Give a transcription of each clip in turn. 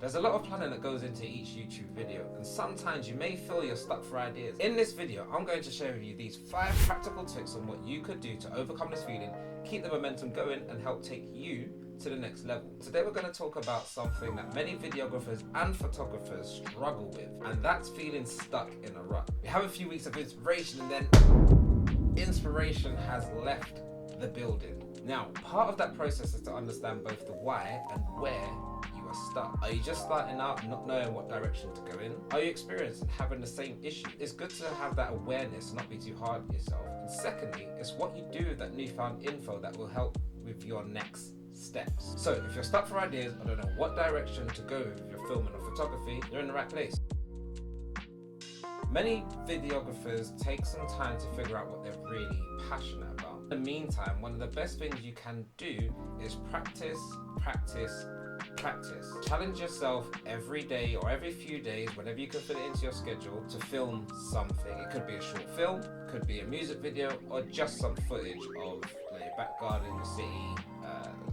There's a lot of planning that goes into each YouTube video, and sometimes you may feel you're stuck for ideas. In this video, I'm going to share with you these 5 practical tips on what you could do to overcome this feeling, keep the momentum going, and help take you to the next level. Today we're going to talk about something that many videographers and photographers struggle with, and that's feeling stuck in a rut. We have a few weeks of inspiration and then inspiration has left the building. Now, part of that process is to understand both the why and where you are stuck. Are you just starting out not knowing what direction to go in? Are you experiencing having the same issue? It's good to have that awareness and not be too hard on yourself. And secondly, it's what you do with that newfound info that will help with your next steps. So if you're stuck for ideas or don't know what direction to go with your filming or photography, you're in the right place. Many videographers take some time to figure out what they're really passionate about. In the meantime, one of the best things you can do is practice. Challenge yourself every day or every few days, whenever you can fit it into your schedule, to film something. It could be a short film, could be a music video, or just some footage of your back garden, your city,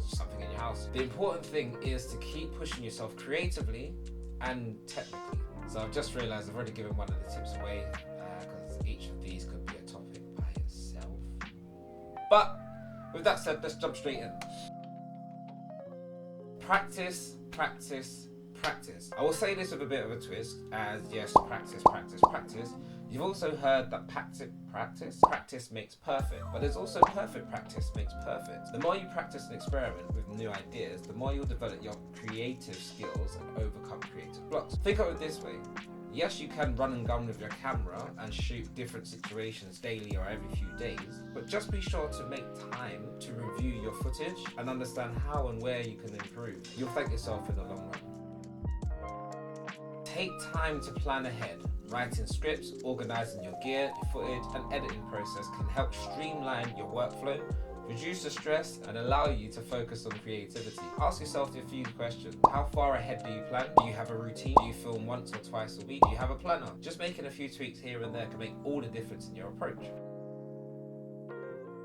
something in your house. The important thing is to keep pushing yourself creatively and technically. So I've just realized I've already given one of the tips away, because each of these could be a topic by itself. But with that said, let's jump straight in. Practice. I will say this with a bit of a twist, as yes, practice. You've also heard that practice makes perfect, but there's also perfect practice makes perfect. The more you practice and experiment with new ideas, the more you'll develop your creative skills and overcome creative blocks. Think of it this way. Yes, you can run and gun with your camera and shoot different situations daily or every few days, but just be sure to make time to review your footage and understand how and where you can improve. You'll thank yourself in the long run. Take time to plan ahead. Writing scripts, organizing your gear, your footage, and editing process can help streamline your workflow, reduce the stress, and allow you to focus on creativity. Ask yourself a few questions. How far ahead do you plan? Do you have a routine? Do you film once or twice a week? Do you have a planner? Just making a few tweaks here and there can make all the difference in your approach.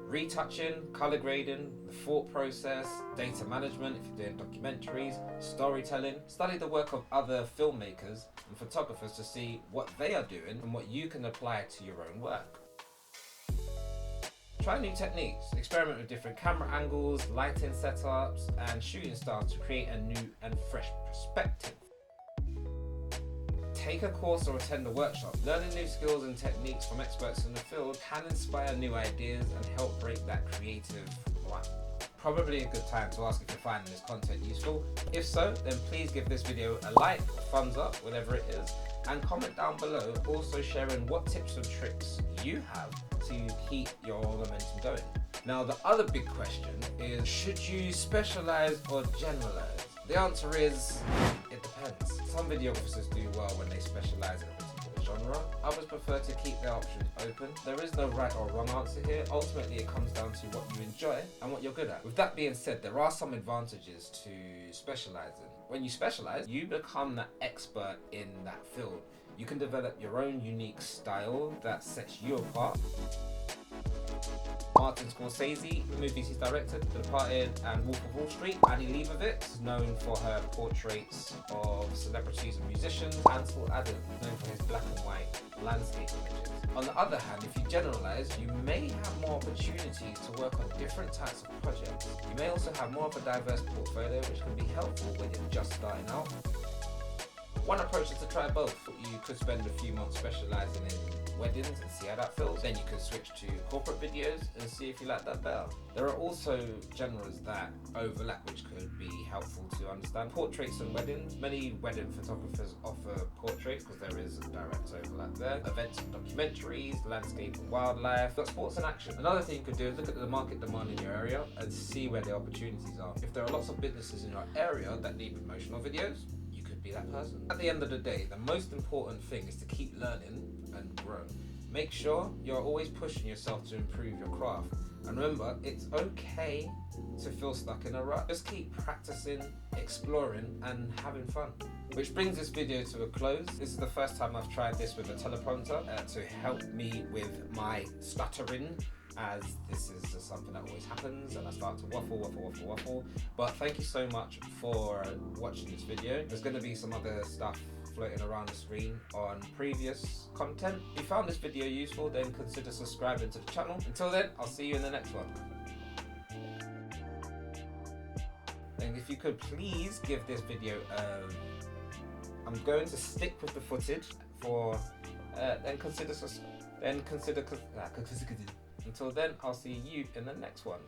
Retouching, color grading, the thought process, data management if you're doing documentaries, storytelling. Study the work of other filmmakers and photographers to see what they are doing and what you can apply to your own work. Try new techniques, experiment with different camera angles, lighting setups, and shooting styles to create a new and fresh perspective. Take a course or attend a workshop. Learning new skills and techniques from experts in the field can inspire new ideas and help break that creative rut. Probably a good time to ask if you're finding this content useful. If so, then please give this video a like, a thumbs up, whatever it is, and comment down below also sharing what tips and tricks you have to keep your momentum going. Now, the other big question is, should you specialize or generalize? The answer is, it depends. Some videographers do well when they specialize in a particular genre. Others prefer to keep their options open. There is no right or wrong answer here. Ultimately, it comes down to what you enjoy and what you're good at. With that being said, there are some advantages to specializing. When you specialize, you become the expert in that field. You can develop your own unique style that sets you apart. Martin Scorsese, the movies he's directed, The Departed and Wolf of Wall Street. Annie Leibovitz is known for her portraits of celebrities and musicians. Ansel Adams is known for his black and white landscape images. On the other hand, if you generalize, you may have more opportunities to work on different types of projects. You may also have more of a diverse portfolio, which can be helpful when you're just starting out. One approach is to try both. You could spend a few months specializing in weddings and see how that feels. Then you could switch to corporate videos and see if you like that better. There are also genres that overlap, which could be helpful to understand. Portraits and weddings. Many wedding photographers offer portraits because there is a direct overlap there. Events and documentaries, landscape and wildlife, got sports and action. Another thing you could do is look at the market demand in your area and see where the opportunities are. If there are lots of businesses in your area that need promotional videos, be that person. At the end of the day, the most important thing is to keep learning and grow. Make sure you're always pushing yourself to improve your craft. And remember, it's okay to feel stuck in a rut. Just keep practicing, exploring, and having fun. Which brings this video to a close. This is the first time I've tried this with a teleprompter to help me with my stuttering as this is just something that always happens and I start to waffle. But thank you so much for watching this video. There's going to be some other stuff floating around the screen on previous content. If you found this video useful, then consider subscribing to the channel. Until then, I'll see you in the next one. And if you could please give this video I'm going to stick with the footage for until then, I'll see you in the next one.